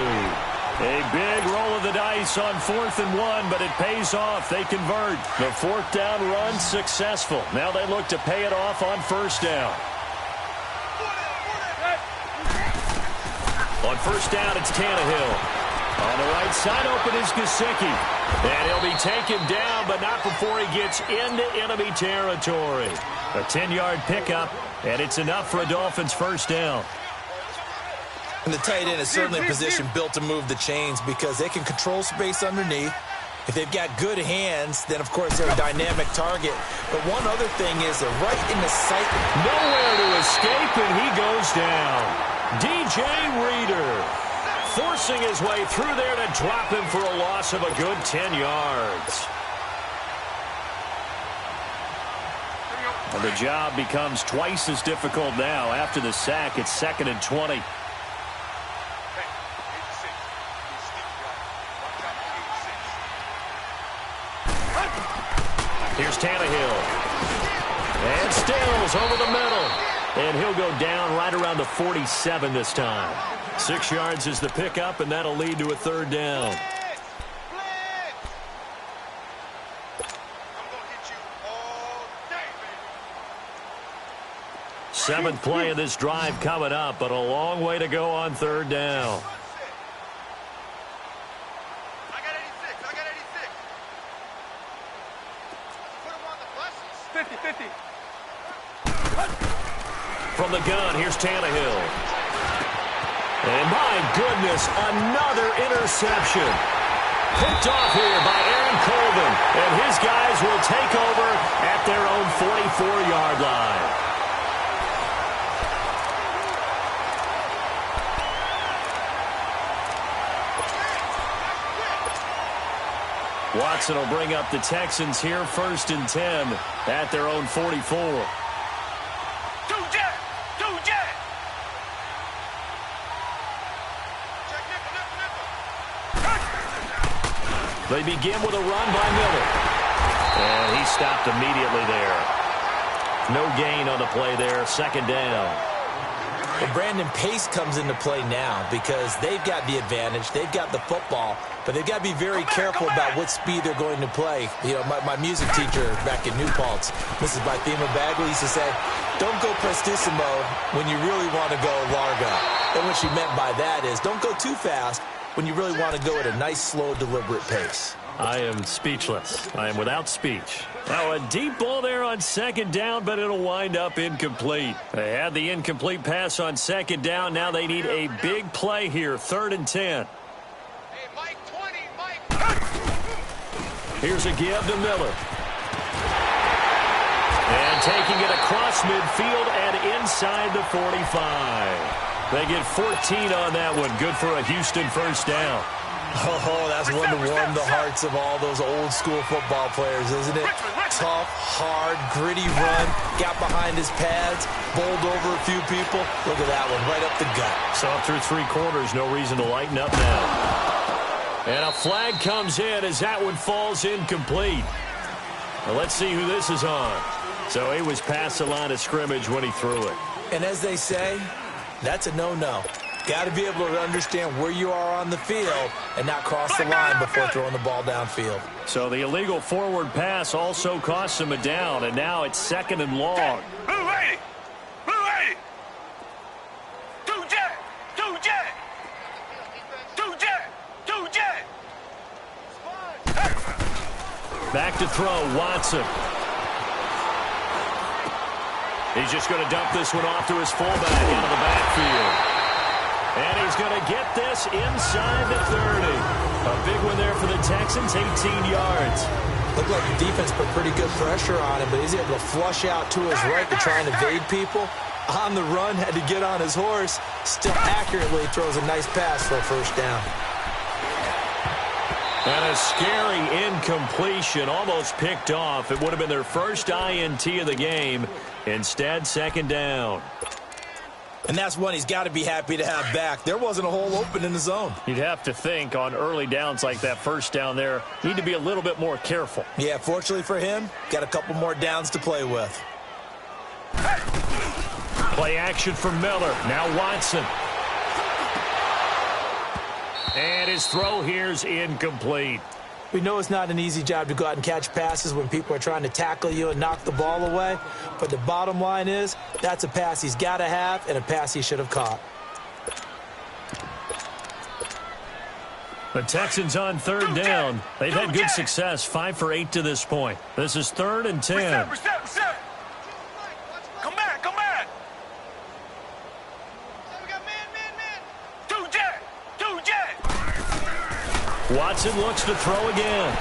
A big roll of the dice on 4th and 1, but it pays off. They convert. The 4th down run successful. Now they look to pay it off on 1st down. On 1st down, it's Tannehill. On the right side, open is Gesicki. And he'll be taken down, but not before he gets into enemy territory. A 10-yard pickup, and it's enough for a Dolphins first down. And the tight end is certainly a position built to move the chains because they can control space underneath. If they've got good hands, then, of course, they're a dynamic target. But one other thing is they're right in the sight. Nowhere to escape, and he goes down. DJ Reader forcing his way through there to drop him for a loss of a good 10 yards. And the job becomes twice as difficult now. After the sack, it's 2nd and 20. Here's Tannehill. And Stills over the middle. And he'll go down right around the 47 this time. 6 yards is the pickup, and that'll lead to a 3rd down. Seventh play of this drive coming up, but a long way to go on 3rd down. I got 86. I got 86. Put him on the buses. 50-50. From the gun, here's Tannehill. And my goodness, another interception. Picked off here by Aaron Colvin. And his guys will take over at their own 44-yard line. Watson will bring up the Texans here, 1st and 10 at their own 44. They begin with a run by Miller. And he stopped immediately there. No gain on the play there, 2nd down. Well, Brandon, pace comes into play now because they've got the advantage. They've got the football, but they've got to be very careful about what speed they're going to play. You know, my music teacher back in New Paltz, Mrs. Bythema Bagley, used to say, don't go prestissimo when you really want to go largo. And what she meant by that is don't go too fast when you really want to go at a nice, slow, deliberate pace. I am speechless. I am without speech. Now a deep ball there on 2nd down, but it'll wind up incomplete. They had the incomplete pass on 2nd down. Now they need a big play here, 3rd and 10. Hey, Mike 20, Mike. Here's a give to Miller. And taking it across midfield and inside the 45. They get 14 on that one. Good for a Houston first down. Oh, that's one to warm the hearts of all those old school football players, isn't it? Tough, hard, gritty run. Got behind his pads, bowled over a few people. Look at that one, right up the gut. So through 3 quarters, no reason to lighten up now. And a flag comes in as that one falls incomplete. Well, let's see who this is on. So he was past the line of scrimmage when he threw it. And as they say, that's a no-no. Got to be able to understand where you are on the field and not cross the line before throwing the ball downfield. So the illegal forward pass also costs him a down, and now it's 2nd and long. Blue 80. Blue 80. 2 jet. 2 jet. 2 jet. 2 jet. Back to throw, Watson. He's just going to dump this one off to his fullback out of the backfield. And he's going to get this inside the 30. A big one there for the Texans, 18 yards. Looked like the defense put pretty good pressure on him, but he's able to flush out to his right to try and evade people. On the run, had to get on his horse. Still accurately throws a nice pass for a first down. And a scary incompletion, almost picked off. It would have been their first INT of the game. Instead, second down. And that's one he's got to be happy to have back. There wasn't a hole open in the zone. You'd have to think on early downs like that first down there, need to be a little bit more careful. Yeah, fortunately for him, got a couple more downs to play with. Play action from Miller. Now Watson. And his throw here's incomplete. We know it's not an easy job to go out and catch passes when people are trying to tackle you and knock the ball away. But the bottom line is, that's a pass he's got to have and a pass he should have caught. The Texans on third down. They've had good success, 5 for 8 to this point. This is 3rd and 10. Reset. Come back. Two jet. Watson looks to throw again.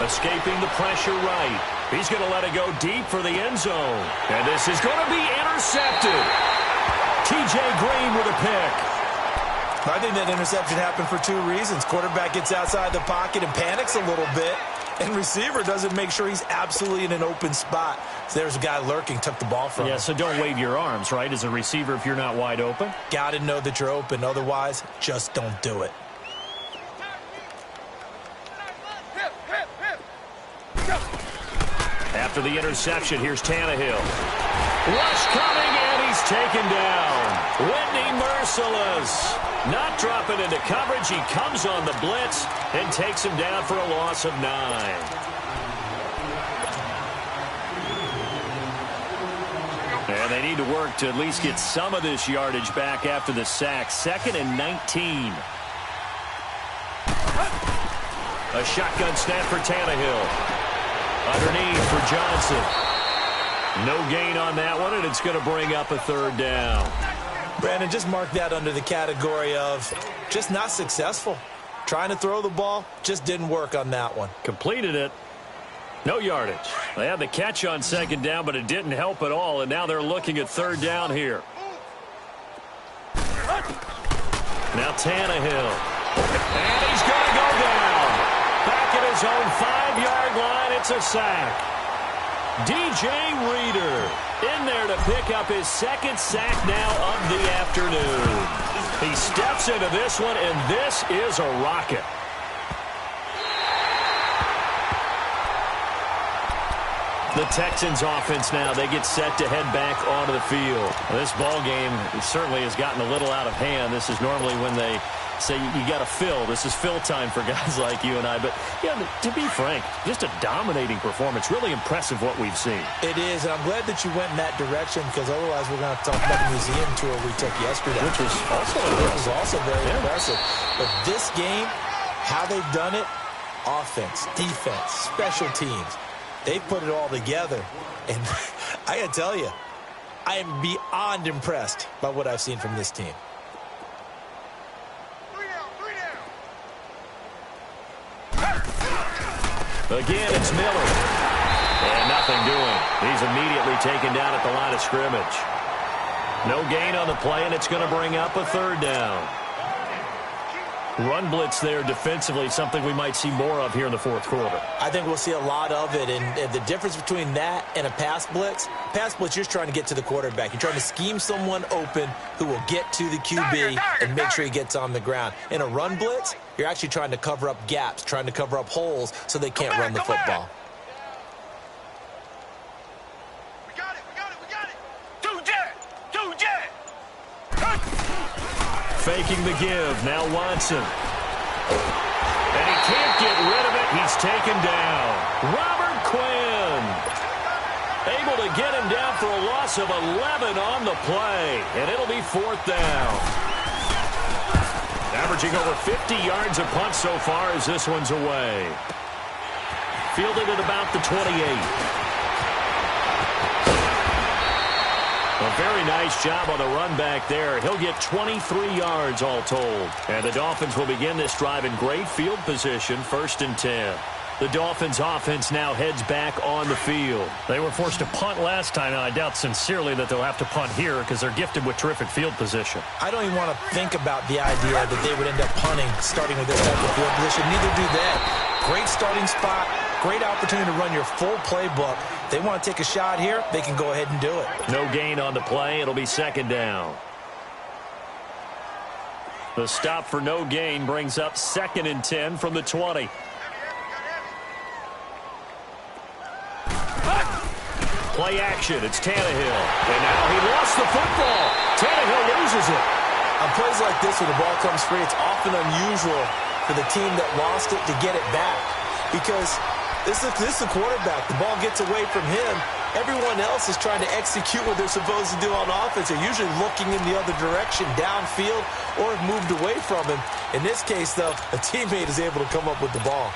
Escaping the pressure right. He's going to let it go deep for the end zone. And this is going to be intercepted. T.J. Green with a pick. I think that interception happened for 2 reasons. Quarterback gets outside the pocket and panics a little bit. And receiver doesn't make sure he's absolutely in an open spot. So there's a guy lurking, took the ball from him. Yeah, so don't wave your arms, right, as a receiver if you're not wide open. Got to know that you're open. Otherwise, just don't do it. After the interception, here's Tannehill. Rush coming, and he's taken down. Whitney merciless. Not dropping into coverage. He comes on the blitz and takes him down for a loss of 9. And they need to work to at least get some of this yardage back after the sack. 2nd and 19. A shotgun snap for Tannehill. Underneath for Johnson. No gain on that one, and it's going to bring up a 3rd down. Brandon, just mark that under the category of just not successful. Trying to throw the ball, just didn't work on that one. Completed it. No yardage. They had the catch on 2nd down, but it didn't help at all, and now they're looking at 3rd down here. Now Tannehill. And he's going to go down. Back at his own 5-yard line, it's a sack. DJ Reader in there to pick up his 2nd sack now of the afternoon. He steps into this one, and this is a rocket. The Texans offense now, they get set to head back onto the field. This ball game certainly has gotten a little out of hand. This is normally when they say you got to fill. This is fill time for guys like you and I. But, yeah, to be frank, just a dominating performance. Really impressive what we've seen. It is, and I'm glad that you went in that direction because otherwise we're going to have to talk about the museum tour we took yesterday. Which was also impressive. It was also very impressive. But this game, how they've done it, offense, defense, special teams, they've put it all together. And I got to tell you, I am beyond impressed by what I've seen from this team. Again, it's Miller. And nothing doing. He's immediately taken down at the line of scrimmage. No gain on the play, and it's going to bring up a 3rd down. Run blitz there defensively, something we might see more of here in the 4th quarter. I think we'll see a lot of it, and the difference between that and a pass blitz, you're just trying to get to the quarterback. You're trying to scheme someone open who will get to the QB and make sure he gets on the ground. In a run blitz, you're actually trying to cover up gaps, trying to cover up holes so they can't run the football. We got it. Two jet. Faking the give. Now Watson. And he can't get rid of it. He's taken down. Robert Quinn. Able to get him down for a loss of 11 on the play. And it'll be 4th down. Averaging over 50 yards a punt so far as this one's away. Fielded at about the 28. A very nice job on the run back there. He'll get 23 yards all told. And the Dolphins will begin this drive in great field position, 1st and 10. The Dolphins offense now heads back on the field. They were forced to punt last time, and I doubt sincerely that they'll have to punt here because they're gifted with terrific field position. I don't even want to think about the idea that they would end up punting starting with this type of field position. Neither do they. Great starting spot, great opportunity to run your full playbook. They want to take a shot here, they can go ahead and do it. No gain on the play. It'll be second down. The stop for no gain brings up 2nd and 10 from the 20. Play action. It's Tannehill. And now he lost the football. Tannehill loses it. On plays like this where the ball comes free, it's often unusual for the team that lost it to get it back. Because this is the quarterback. The ball gets away from him. Everyone else is trying to execute what they're supposed to do on offense. They're usually looking in the other direction, downfield, or have moved away from him. In this case, though, a teammate is able to come up with the ball.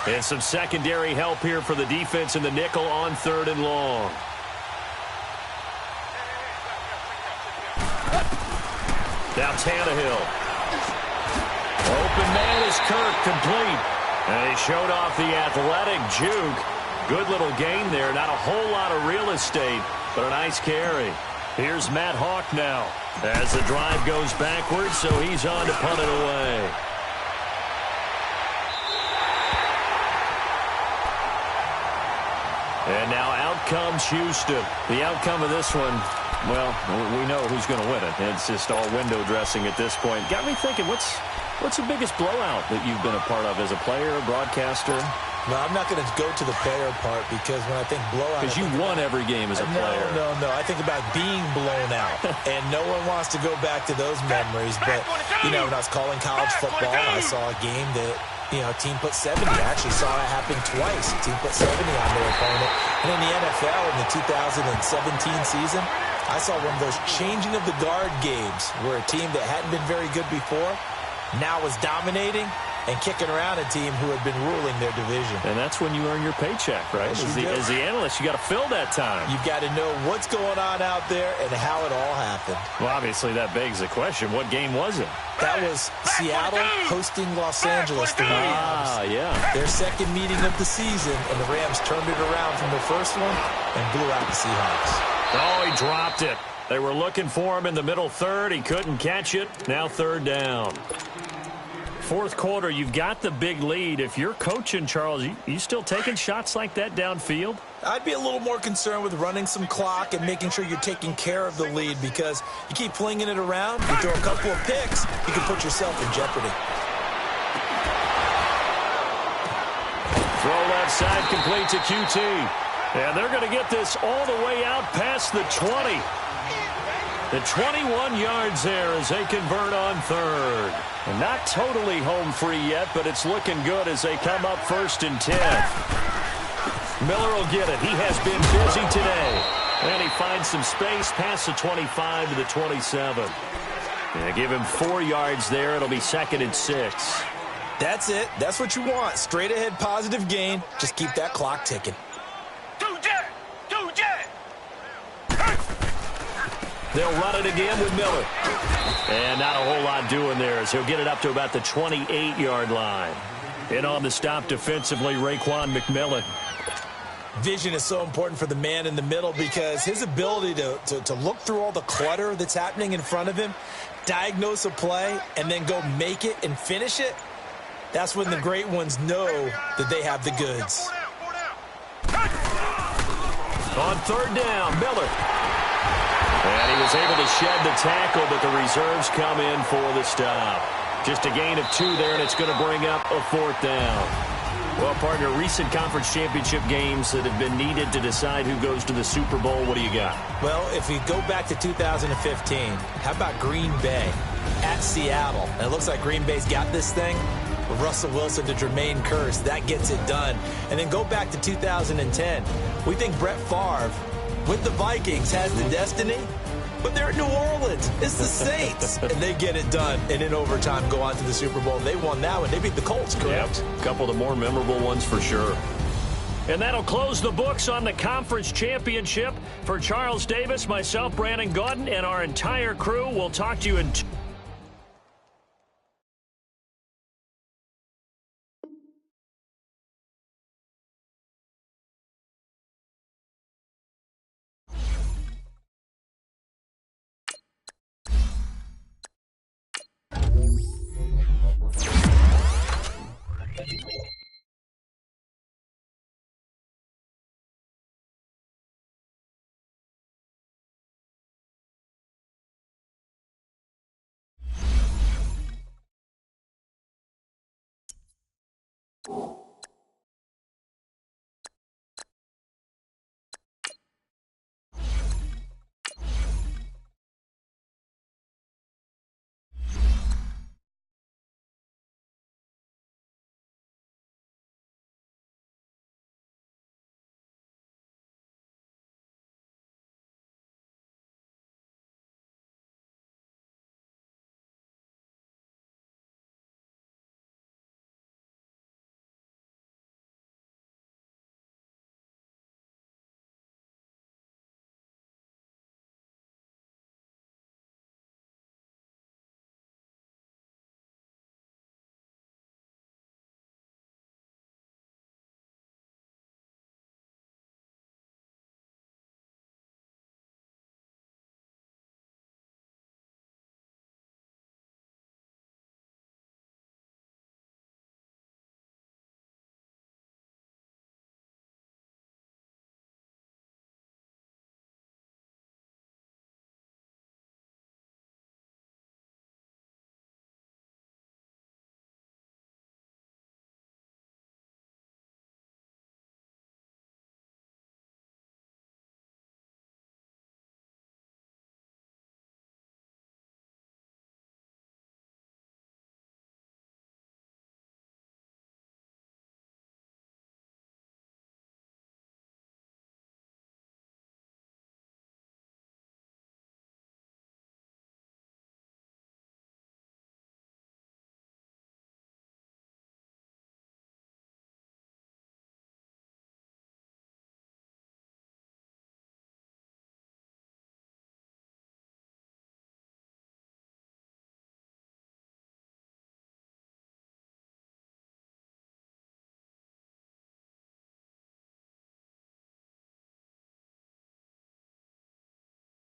And some secondary help here for the defense in the nickel on 3rd and long. Now Tannehill. Open man is Kirk, complete. And he showed off the athletic juke. Good little gain there. Not a whole lot of real estate, but a nice carry. Here's Matt Hawk now as the drive goes backwards, so he's on to punt it away. And now out comes Houston. The outcome of this one, well, we know who's going to win it. It's just all window dressing at this point. Got me thinking, what's the biggest blowout that you've been a part of as a player, a broadcaster? No, I'm not going to go to the player part because when I think blowout... Because you won every game as a player. No. I think about being blown out. And no one wants to go back to those memories. But, when I was calling college football, I saw a game that... a team put 70. I actually saw it happen twice. A team put 70 on their opponent. And in the NFL in the 2017 season, I saw one of those changing of the guard games where a team that hadn't been very good before now was dominating and kicking around a team who had been ruling their division. And that's when you earn your paycheck, right? As the analyst, you got to fill that time. You've got to know what's going on out there and how it all happened. Well, obviously, that begs the question, what game was it? That was Seattle hosting Los Angeles, the Rams. Yeah. Their second meeting of the season, and the Rams turned it around from their first one and blew out the Seahawks. Oh, he dropped it. They were looking for him in the middle third. He couldn't catch it. Now 3rd down. 4th quarter, you've got the big lead. If you're coaching, Charles, you still taking shots like that downfield? I'd be a little more concerned with running some clock and making sure you're taking care of the lead because you keep flinging it around, you throw a couple of picks, you can put yourself in jeopardy. Throw left side complete to QT. And they're going to get this all the way out past the 20. The 21 yards there as they convert on 3rd. And not totally home free yet, but it's looking good as they come up 1st and 10. Miller will get it. He has been busy today. And he finds some space past the 25 to the 27. Yeah, give him 4 yards there. It'll be 2nd and 6. That's it. That's what you want. Straight ahead positive gain. Just keep that clock ticking. They'll run it again with Miller. And not a whole lot doing there as he'll get it up to about the 28-yard line. In on the stop defensively, Raekwon McMillan. Vision is so important for the man in the middle because his ability to look through all the clutter that's happening in front of him, diagnose a play, and then go make it and finish it, that's when the great ones know that they have the goods. On 3rd down, Miller. And he was able to shed the tackle, but the reserves come in for the stop. Just a gain of 2 there, and it's going to bring up a 4th down. Well, partner, recent conference championship games that have been needed to decide who goes to the Super Bowl. What do you got? Well, if we go back to 2015, how about Green Bay at Seattle? And it looks like Green Bay's got this thing. With Russell Wilson to Jermaine Kearse, that gets it done. And then go back to 2010. We think Brett Favre with the Vikings has the destiny, but they're at New Orleans. It's the Saints. And they get it done. And in overtime, go on to the Super Bowl. They won that one. They beat the Colts, correct? Yep. A couple of the more memorable ones for sure. And that'll close the books on the conference championship. For Charles Davis, myself, Brandon Gaudin, and our entire crew, we'll talk to you in